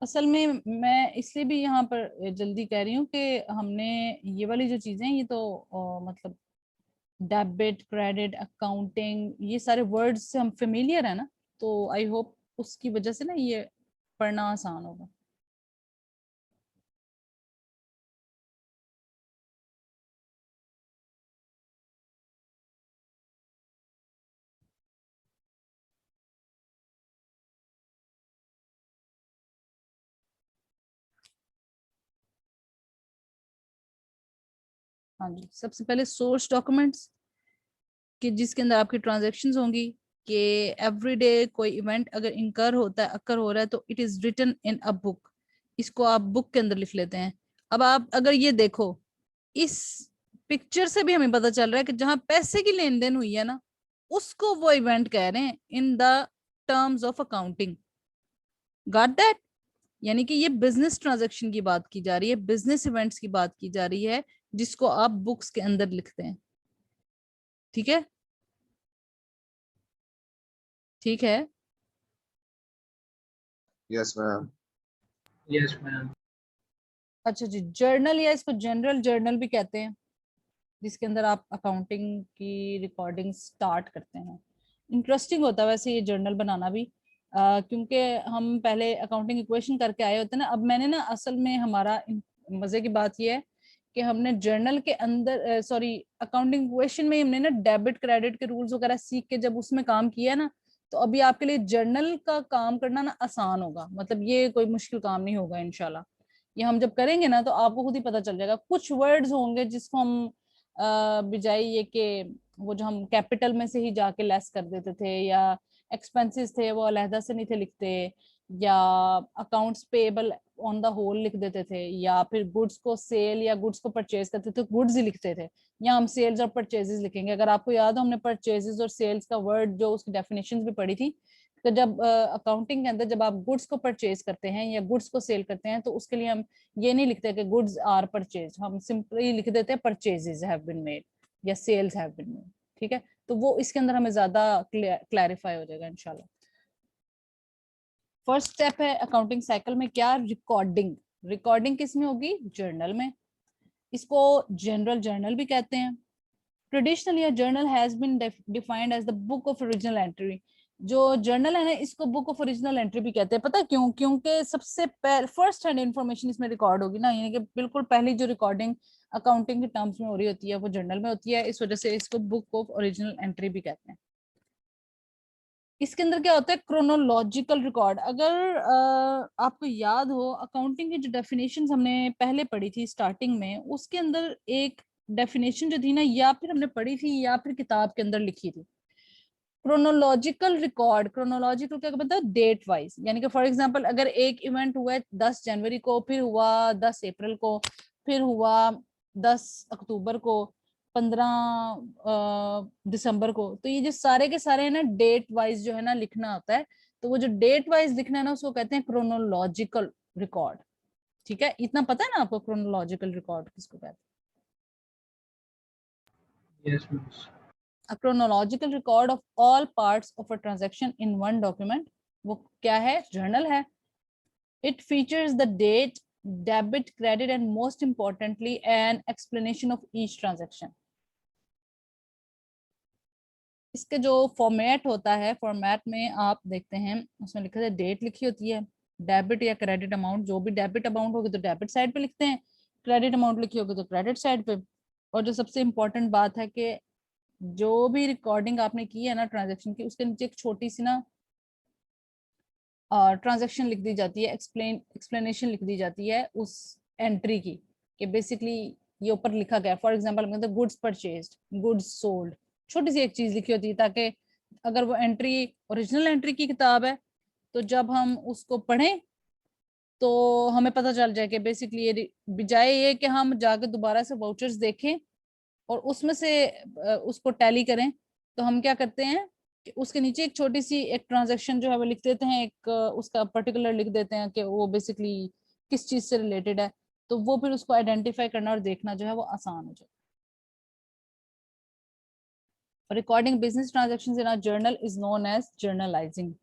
असल में मैं इसलिए भी यहाँ पर जल्दी कह रही हूँ कि हमने ये वाली जो चीजें ये तो मतलब डेबिट क्रेडिट अकाउंटिंग ये सारे वर्ड्स से हम फेमिलियर है ना, तो आई होप उसकी वजह से ना ये पढ़ना आसान होगा। हाँ जी, सबसे पहले सोर्स डॉक्यूमेंट्स कि जिसके अंदर आपकी ट्रांजैक्शंस होंगी कि एवरीडे कोई इवेंट अगर इनकर होता है अकर हो रहा है तो it is written in a book, इसको आप बुक के अंदर लिख लेते हैं। अब आप अगर ये देखो इस पिक्चर से भी हमें पता चल रहा है कि जहां पैसे की लेन देन हुई है ना उसको वो इवेंट कह रहे हैं in the terms of accounting. Got that? यानी कि ये बिजनेस ट्रांजैक्शन की बात की जा रही है, बिजनेस इवेंट्स की बात की जा रही है जिसको आप बुक्स के अंदर लिखते हैं। ठीक है, ठीक है। Yes ma'am. Yes ma'am. अच्छा जी, जर्नल या इसको जनरल जर्नल भी कहते हैं जिसके अंदर आप अकाउंटिंग की रिकॉर्डिंग स्टार्ट करते हैं। इंटरेस्टिंग होता है वैसे ये जर्नल बनाना भी, क्योंकि हम पहले अकाउंटिंग इक्वेशन करके आए होते हैं ना। अब मैंने ना असल में हमारा मजे की बात ये है कि हमने जर्नल के अंदर सॉरी अकाउंटिंग इक्वेशन में हमने ना डेबिट क्रेडिट के रूल्स वगैरह सीख के जब उसमें काम किया है ना, तो अभी आपके लिए जर्नल का काम करना ना आसान होगा। मतलब ये कोई मुश्किल काम नहीं होगा इंशाल्लाह। ये हम जब करेंगे ना तो आपको खुद ही पता चल जाएगा। कुछ वर्ड्स होंगे जिसको हम बजाय ये कि वो जो हम कैपिटल में से ही जाके लेस कर देते थे या एक्सपेंसेस थे वो अलहदा से नहीं थे लिखते, या accounts payable on the whole लिख देते थे, या फिर गुड्स को सेल या गुड्स को परचेज करते थे गुड्स ही लिखते थे, या हम सेल्स और परचेजेस लिखेंगे। अगर आपको याद हो हमने परचेजेस और सेल्स का वर्ड जो उसकी डेफिनेशंस भी पढ़ी थी। तो जब अकाउंटिंग के अंदर जब आप गुड्स को परचेज करते हैं या गुड्स को सेल करते हैं तो उसके लिए हम ये नहीं लिखते कि गुड्स आर परचेज, हम सिंपली लिख देते हैं परचेजेस हैव बीन मेड या सेल्स हैव बीन मेड। ठीक है, तो वो इसके अंदर हमें ज्यादा क्लैरिफाई हो जाएगा इंशाल्लाह। फर्स्ट स्टेप है अकाउंटिंग साइकिल में क्या, रिकॉर्डिंग। रिकॉर्डिंग किस में होगी, जर्नल में। इसको जनरल जर्नल भी कहते हैं। Traditionally a journal has been defined as the book of original entry। जो जर्नल है ना इसको बुक ऑफ ओरिजिनल एंट्री भी कहते हैं। पता है क्यों? क्योंकि सबसे फर्स्ट हैंड इंफॉर्मेशन इसमें रिकॉर्ड होगी ना, यानी कि बिल्कुल पहली जो रिकॉर्डिंग अकाउंटिंग के टर्म्स में हो रही होती है वो जर्नल में होती है, इस वजह से इसको बुक ऑफ ओरिजिनल एंट्री भी कहते हैं। इसके अंदर क्या होता है, क्रोनोलॉजिकल रिकॉर्ड। अगर आपको याद हो अकाउंटिंग की जो डेफिनेशंस हमने पहले पढ़ी थी स्टार्टिंग में, उसके अंदर एक डेफिनेशन जो थी ना या फिर हमने पढ़ी थी या फिर किताब के अंदर लिखी थी, क्रोनोलॉजिकल रिकॉर्ड। क्रोनोलॉजिकल क्या मतलब, डेट वाइज। यानी कि फॉर एग्जांपल अगर एक इवेंट हुआ है 10 जनवरी को, फिर हुआ 10 अप्रैल को, फिर हुआ 10 अक्टूबर को, 15 दिसंबर को, तो ये जो सारे के सारे है ना डेट वाइज जो है ना लिखना होता है। तो वो जो डेट वाइज लिखना है ना उसको कहते हैं क्रोनोलॉजिकल रिकॉर्ड। ठीक है, इतना पता है ना आपको क्रोनोलॉजिकल रिकॉर्ड किसको कहते यस मैम। हैं? Chronological record of all parts of a transaction in one document, वो क्या है, जर्नल है। It features the date, debit credit and most importantly an explanation of each transaction. इसके जो फॉर्मेट होता है, फॉर्मेट में आप देखते हैं उसमें लिखा है डेट लिखी होती है, डेबिट या क्रेडिट अमाउंट, जो भी डेबिट अमाउंट होगी तो डेबिट साइड पे लिखते हैं, क्रेडिट अमाउंट लिखी होगी तो क्रेडिट साइड पे। और जो सबसे इम्पोर्टेंट बात है कि जो भी रिकॉर्डिंग आपने की है ना ट्रांजेक्शन की, उसके नीचे एक छोटी सी ना ट्रांजेक्शन लिख दी जाती है, एक्सप्लेनेशन लिख दी जाती है उस एंट्री की, कि बेसिकली ये ऊपर लिखा गया। फॉर एग्जांपल मतलब गुड्स परचेज्ड, गुड्स सोल्ड, छोटी सी एक चीज लिखी होती है ताकि अगर वो एंट्री ओरिजिनल एंट्री की किताब है तो जब हम उसको पढ़ें तो हमें पता चल जाए कि बेसिकली ये बजाय ये कि हम जाके दोबारा से वाउचर्स देखें और उसमें से उसको टैली करें, तो हम क्या करते हैं कि उसके नीचे एक छोटी सी एक ट्रांजैक्शन जो है वो लिख देते हैं, एक उसका पर्टिकुलर लिख देते हैं कि वो बेसिकली किस चीज से रिलेटेड है। तो वो फिर उसको आइडेंटिफाई करना और देखना जो है वो आसान हो जाए। Recording business transactions in a journal is known as journalising.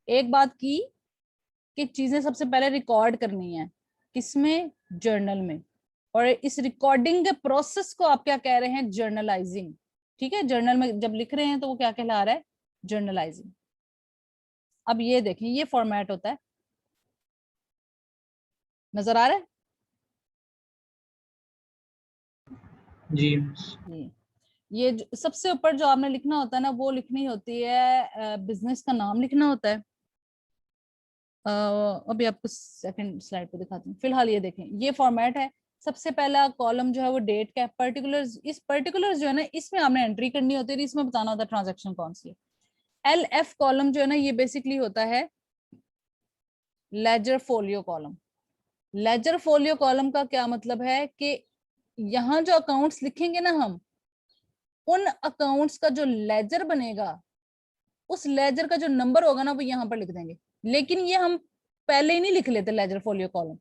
एक बात की कि चीजें सबसे पहले रिकॉर्ड करनी है, किसमें, जर्नल में। और इस रिकॉर्डिंग के प्रोसेस को आप क्या कह रहे हैं, जर्नलाइजिंग। ठीक है, जर्नल में जब लिख रहे हैं तो वो क्या कहला रहा है, जर्नलाइजिंग। अब ये देखें, ये फॉर्मेट होता है, नजर आ रहा है। जी ये सबसे ऊपर जो आपने लिखना होता है ना, वो लिखनी होती है बिजनेस का नाम लिखना होता है। अभी आपको सेकंड स्लाइड पे दिखाती हूँ, फिलहाल ये देखें, ये फॉर्मेट है। सबसे पहला कॉलम जो है वो डेट का है, पर्टिकुलर्स, इस पर्टिकुलर्स जो है ना इसमें आपने एंट्री करनी होती है, इसमें बताना होता है ट्रांजैक्शन कौन सी है। LF कॉलम जो है ना ये बेसिकली होता है ledger folio column. Ledger folio column का क्या मतलब है कि यहाँ जो अकाउंट्स लिखेंगे ना हम, उन अकाउंट्स का जो लेजर बनेगा, उस लेजर का जो नंबर होगा ना वो यहाँ पर लिख देंगे। लेकिन ये हम पहले ही नहीं लिख लेते लेजर फोलियो कॉलम,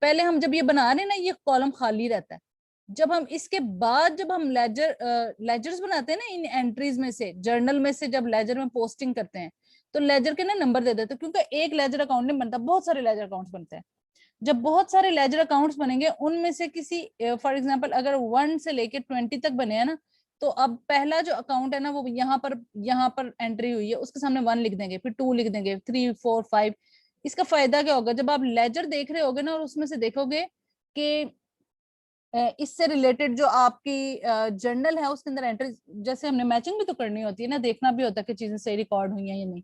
पहले हम जब ये बना रहे हैं ना ये कॉलम खाली रहता है। जब हम इसके बाद जब हम लेजर्स बनाते हैं ना इन एंट्रीज में से, जर्नल में से जब लेजर में पोस्टिंग करते हैं तो लेजर के ना नंबर दे देते हैं, क्योंकि एक लेजर अकाउंट नहीं बनता, बहुत सारे लेजर अकाउंट्स बनते हैं। जब बहुत सारे लेजर अकाउंट्स बनेंगे उनमें से किसी, फॉर एग्जांपल अगर 1 से लेके 20 तक बने हैं ना, तो अब पहला जो अकाउंट है ना वो यहाँ पर एंट्री हुई है, उसके सामने 1 लिख देंगे, फिर 2 लिख देंगे, 3 4 5। इसका फायदा क्या होगा, जब आप लेजर देख रहे होगे ना और उसमें से देखोगे कि इससे रिलेटेड जो आपकी जर्नल है उसके अंदर एंट्री, जैसे हमने मैचिंग भी तो करनी होती है ना, देखना भी होता है कि चीजें सही रिकॉर्ड हुई हैं या नहीं,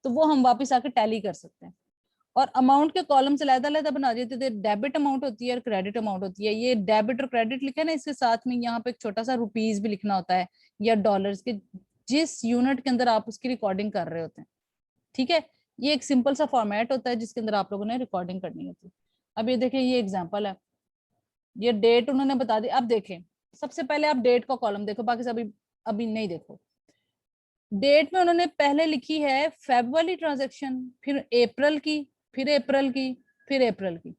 तो वो हम वापस आके टैली कर सकते हैं। और अमाउंट के कॉलम से अलग-अलग बना देते थे, डेबिट अमाउंट होती है और क्रेडिट अमाउंट होती है। ये डेबिट और क्रेडिट लिखा है ना, इसके साथ में यहाँ पे एक छोटा सा रुपीज भी लिखना होता है या डॉलर्स के, जिस यूनिट के अंदर आप उसकी रिकॉर्डिंग कर रहे होते हैं। ठीक है, ये एक सिंपल सा फॉर्मेट होता है जिसके अंदर आप लोगों ने रिकॉर्डिंग करनी होती है। अब ये देखिए, ये एग्जाम्पल है, ये डेट उन्होंने बता दी। अब देखें, सबसे पहले आप डेट का कॉलम देखो, बाकी सब अभी अभी नहीं देखो। डेट में उन्होंने पहले लिखी है फेब वाली ट्रांजेक्शन, फिर अप्रैल की, फिर अप्रैल की, फिर अप्रैल की,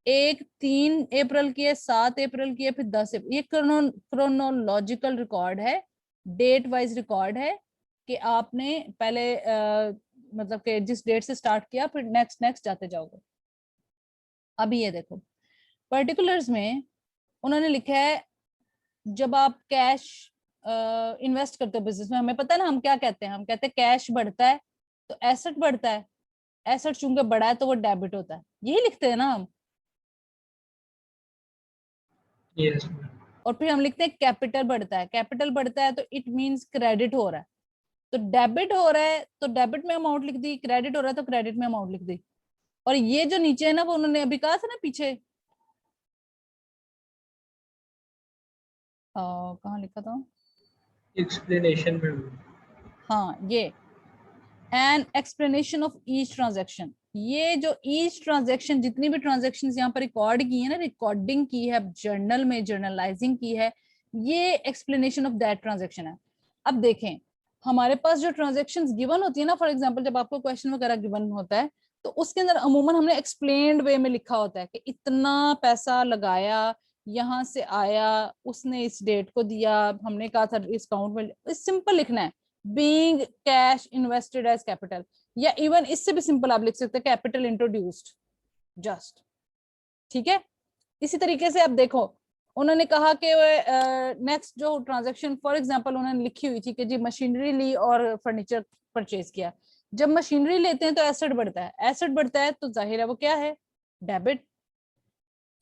एक 3 अप्रैल की है, 7 अप्रैल की है, फिर 10 अप्रैल। ये क्रोनोलॉजिकल रिकॉर्ड है, डेट वाइज रिकॉर्ड है कि आपने पहले मतलब कि जिस डेट से स्टार्ट किया फिर नेक्स्ट नेक्स्ट जाते जाओगे। अभी ये देखो, पर्टिकुलर्स में उन्होंने लिखा है जब आप कैश इन्वेस्ट करते हो बिजनेस में, हमें पता है ना हम क्या कहते हैं, हम कहते हैं कैश बढ़ता है तो एसेट बढ़ता है, एसेट चूंकि बढ़ा है तो वो डेबिट होता है, यही लिखते हैं ना हम। Yes ma'am. और फिर हम लिखते हैं कैपिटल बढ़ता है, कैपिटल बढ़ता है तो इट मींस क्रेडिट हो रहा है। तो डेबिट हो रहा है तो डेबिट में अमाउंट लिख दी, क्रेडिट हो रहा है तो क्रेडिट में अमाउंट लिख दी। और ये जो नीचे है ना वो उन्होंने अभी कहा था ना पीछे, कहाँ लिखा था, एक्सप्लेनेशन में। हाँ ये N explanation of each transaction. ये जो ईच ट्रांजेक्शन, जितनी भी ट्रांजेक्शन यहाँ पर रिकॉर्ड की है ना, रिकॉर्डिंग की है जर्नल में, जर्नलाइजिंग की है, ये एक्सप्लेनेशन ऑफ दैट ट्रांजेक्शन है। अब देखें, हमारे पास जो ट्रांजेक्शन गिवन होती है ना, फॉर एग्जाम्पल जब आपको क्वेश्चन वगैरह गिवन होता है तो उसके अंदर अमूमन हमने एक्सप्लेन्ड वे में लिखा होता है कि इतना पैसा लगाया, यहाँ से आया, उसने इस डेट को दिया, हमने कहा था इस अकाउंट में, सिंपल लिखना है, being cash invested as capital, या इवन इससे भी सिंपल आप लिख सकते हैं कैपिटल इंट्रोड्यूस्ड जस्ट। ठीक है, इसी तरीके से आप देखो, उन्होंने कहा कि नेक्स्ट जो ट्रांजैक्शन फॉर एग्जांपल उन्होंने लिखी हुई थी कि जी मशीनरी ली और फर्नीचर परचेज किया। जब मशीनरी लेते हैं तो एसेट बढ़ता है, एसेट बढ़ता है तो जाहिर है वो क्या है, डेबिट।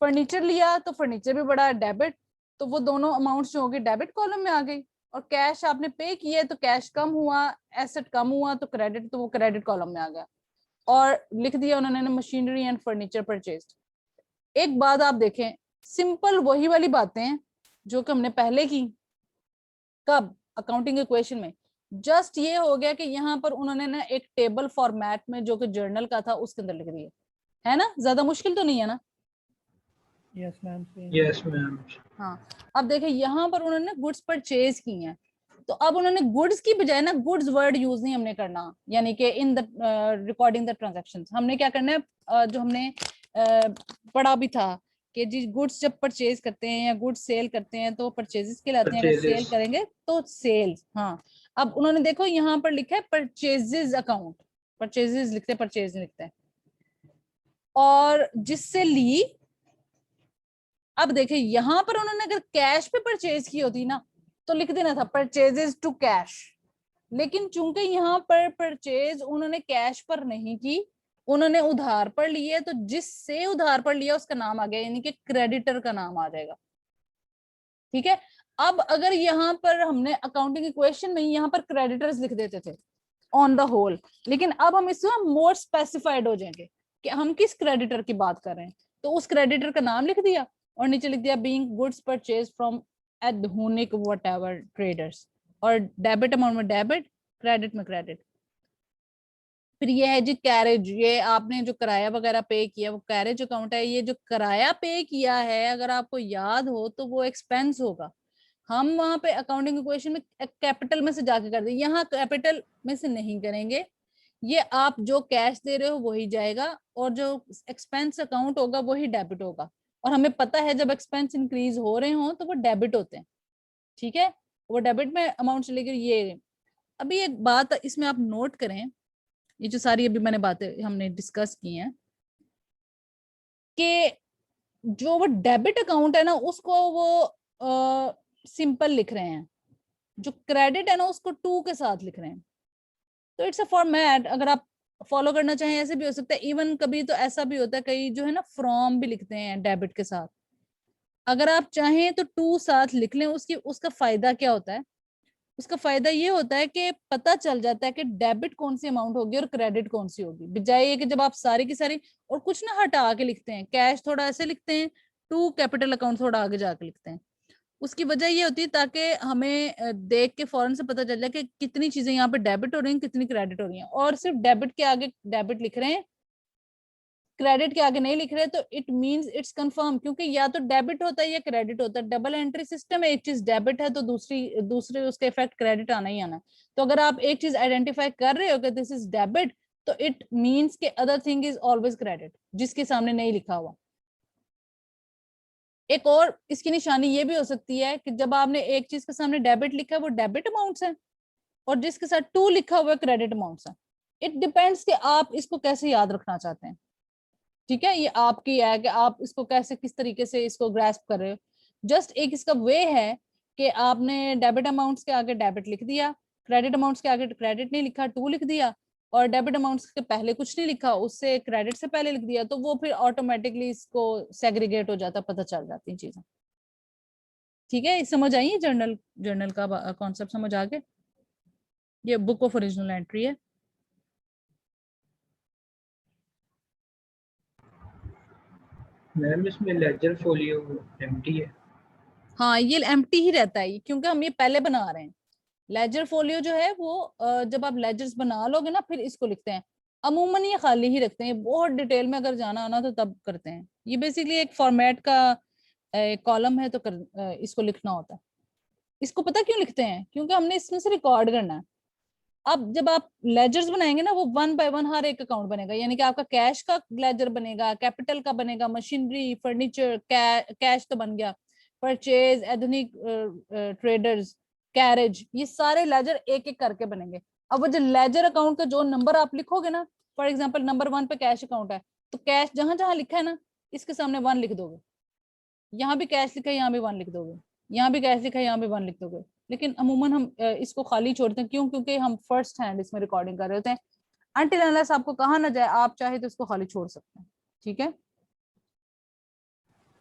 फर्नीचर लिया तो फर्नीचर भी बढ़ा, डेबिट। तो वो दोनों अमाउंट्स जो होगी डेबिट कॉलम में आ गई। और कैश आपने पे किया तो कैश कम हुआ, एसेट कम हुआ तो क्रेडिट, तो वो क्रेडिट कॉलम में आ गया। और लिख दिया उन्होंने मशीनरी एंड फर्नीचर परचेज। एक बात आप देखें, सिंपल वही वाली बातें जो कि हमने पहले की, कब, अकाउंटिंग इक्वेशन में, जस्ट ये हो गया कि यहाँ पर उन्होंने ना एक टेबल फॉर्मेट में जो कि जर्नल का था उसके अंदर लिख दिया, है ना, ज्यादा मुश्किल तो नहीं है ना। Yes ma'am. Yes ma'am. हाँ, अब देखिए यहाँ पर उन्होंने गुड्स परचेज की हैं, तो अब उन्होंने गुड्स की बजाय ना गुड्स वर्ड यूज नहीं हमने करना, यानी कि in the recording the transactions हमने क्या करना है, जो हमने पढ़ा भी था कि जी गुड्स जब परचेज करते हैं या गुड्स सेल करते हैं तो परचेजेस कहलाते हैं, अगर सेल करेंगे तो सेल्स। हाँ, अब उन्होंने देखो यहाँ पर लिखा है परचेजेस अकाउंट, परचेजेस लिखते हैं, परचेज लिखते हैं। और जिससे ली। अब देखिए यहां पर उन्होंने अगर कैश पे परचेज की होती ना तो लिख देना था परचेजेस टू कैश, लेकिन चूंकि यहाँ पर परचेज उन्होंने कैश पर नहीं की, उन्होंने उधार पर लिया, तो जिससे उधार पर लिया उसका नाम आ गया, यानी कि क्रेडिटर का नाम आ जाएगा। ठीक है। अब अगर यहाँ पर हमने अकाउंटिंग इक्वेशन में यहाँ पर क्रेडिटर्स लिख देते थे ऑन द होल, लेकिन अब हम इसमें मोर स्पेसिफाइड हो जाएंगे कि हम किस क्रेडिटर की बात कर रहे हैं, तो उस क्रेडिटर का नाम लिख दिया और नीचे लिख दिया being goods purchase from Adhunik whatever traders, और डेबिट अमाउंट में डेबिट, क्रेडिट में क्रेडिट। फिर ये है जी कैरेज, ये आपने जो किराया वगैरह पे किया वो कैरेज अकाउंट है। ये जो किराया पे किया है अगर आपको याद हो तो वो एक्सपेंस होगा, हम वहां पे अकाउंटिंग इक्वेशन में कैपिटल में से जाके कर देंगे, यहाँ कैपिटल में से नहीं करेंगे। ये आप जो कैश दे रहे हो वही जाएगा और जो एक्सपेंस अकाउंट होगा वही डेबिट होगा, और हमें पता है जब एक्सपेंस इंक्रीज हो रहे हो तो वो डेबिट होते हैं। ठीक है, वो डेबिट में अमाउंट चलेगी। ये अभी एक बात इसमें आप नोट करें, ये जो सारी अभी मैंने बातें हमने डिस्कस की हैं कि जो वो डेबिट अकाउंट है ना उसको वो सिंपल लिख रहे हैं, जो क्रेडिट है ना उसको टू के साथ लिख रहे हैं। तो इट्स अ फॉर्मेट, अगर आप फॉलो करना चाहें ऐसे भी हो सकता है। इवन कभी तो ऐसा भी होता है, कई जो है ना फ्रॉम भी लिखते हैं डेबिट के साथ, अगर आप चाहें तो टू साथ लिख लें। उसकी उसका फायदा क्या होता है, उसका फायदा ये होता है कि पता चल जाता है कि डेबिट कौन सी अमाउंट होगी और क्रेडिट कौन सी होगी, बजाय ये कि जब आप सारी की सारी और कुछ ना हटा के लिखते हैं, कैश थोड़ा ऐसे लिखते हैं, टू कैपिटल अकाउंट थोड़ा आगे जाके लिखते हैं। उसकी वजह ये होती है ताकि हमें देख के फौरन से पता चल जाए कि कितनी चीजें यहाँ पे डेबिट हो रही हैं, कितनी क्रेडिट हो रही हैं, और सिर्फ डेबिट के आगे डेबिट लिख रहे हैं, क्रेडिट के आगे नहीं लिख रहे, तो इट मींस इट्स कंफर्म, क्योंकि या तो डेबिट होता है या क्रेडिट होता है, डबल एंट्री सिस्टम है। एक चीज डेबिट है तो दूसरे उसका इफेक्ट क्रेडिट आना ही आना है। तो अगर आप एक चीज आइडेंटिफाई कर रहे हो कि दिस इज डेबिट, तो इट मींस के other thing is always credit, जिसके सामने नहीं लिखा हुआ। एक और इसकी निशानी ये भी हो सकती है कि जब आपने एक चीज के सामने डेबिट लिखा है वो डेबिट अमाउंट्स है, और जिसके साथ टू लिखा हुआ है क्रेडिट अमाउंट्स है। इट डिपेंड्स कि आप इसको कैसे याद रखना चाहते हैं। ठीक है, ये आपकी है कि आप इसको कैसे किस तरीके से इसको ग्रैस्प कर रहे हो। जस्ट एक इसका वे है कि आपने डेबिट अमाउंट्स के आगे डेबिट लिख दिया, क्रेडिट अमाउंट्स के आगे क्रेडिट नहीं लिखा, टू लिख दिया, और डेबिट अमाउंट्स के पहले कुछ नहीं लिखा, उससे क्रेडिट से पहले लिख दिया, तो वो फिर ऑटोमेटिकली इसको सेग्रीगेट हो जाता, पता चल जाती है चीजें। ठीक है, समझ आई है जर्नल, जर्नल का कॉन्सेप्ट समझ आ गया। ये बुक ऑफ ओरिजिनल एंट्री है। मैम इसमें लेजर फोलियो एम्प्टी है। हाँ, ये एम्प्टी ही रहता है क्योंकि हम ये पहले बना रहे हैं। लेजर फोलियो जो है वो जब आप लेजर्स बना लोगे ना फिर इसको लिखते हैं। अमूमन ये खाली ही रखते हैं, बहुत डिटेल में अगर जाना आना तो तब करते हैं। ये बेसिकली एक फॉर्मेट का कॉलम है, तो इसको लिखना होता है। इसको पता क्यों लिखते हैं, क्योंकि हमने इसमें से रिकॉर्ड करना है। अब जब आप लेजर्स बनाएंगे ना वो वन बाय वन हर एक अकाउंट बनेगा, यानी कि आपका कैश का लेजर बनेगा, कैपिटल का बनेगा, मशीनरी, फर्नीचर, कैश तो बन गया, परचेज, एथनिक ट्रेडर्स, कैरेज, ये सारे लेजर एक एक करके बनेंगे। अब वो जो लेजर अकाउंट का जो नंबर आप लिखोगे ना, फॉर एग्जाम्पल नंबर 1 पे कैश अकाउंट है, तो कैश जहां जहां लिखा है ना इसके सामने 1 लिख दोगे, यहाँ भी कैश लिखा है यहाँ भी 1 लिख दोगे, यहाँ भी कैश लिखा है यहाँ भी 1 लिख दोगे। लेकिन अमूमन हम इसको खाली छोड़ते हैं, क्यों? क्योंकि हम फर्स्ट हैंड इसमें रिकॉर्डिंग कर रहे होते हैं। अनटिल अनलेस आपको कहा ना जाए, आप चाहे तो इसको खाली छोड़ सकते हैं। ठीक है,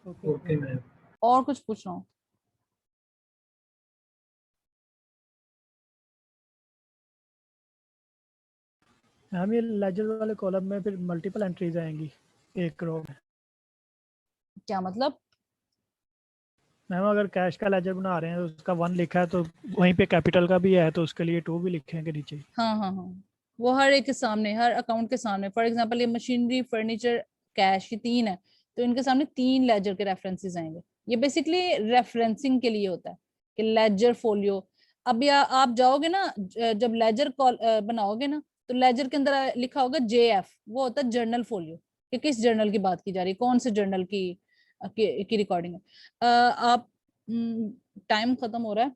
ओके मैम। और कुछ पूछ रहा हूँ? मैम ये लेजर वाले कॉलम में फिर मल्टीपल एंट्रीज आएंगी एक रो में। क्या मतलब? मैम अगर कैश का लेजर बना रहे हैं तो उसका 1 लिखा है, तो वहीं पे कैपिटल का भी है तो उसके लिए 2 भी लिखेंगे नीचे। हाँ हाँ हाँ, वो हर एक के सामने, हर अकाउंट के सामने। फॉर एग्जाम्पल ये मशीनरी, फर्नीचर, कैश, ये 3 है, तो इनके सामने 3 लेजर के रेफरेंसेस आएंगे। ये बेसिकली रेफरेंसिंग के लिए होता है कि लेजर फोलियो। अब या आप जाओगे ना जब लेजर कॉल बनाओगे ना, तो लेजर के अंदर लिखा होगा JF, वो होता है जर्नल फोलियो, कि किस जर्नल की बात की जा रही है, कौन से जर्नल की रिकॉर्डिंग है। आप टाइम खत्म हो रहा है,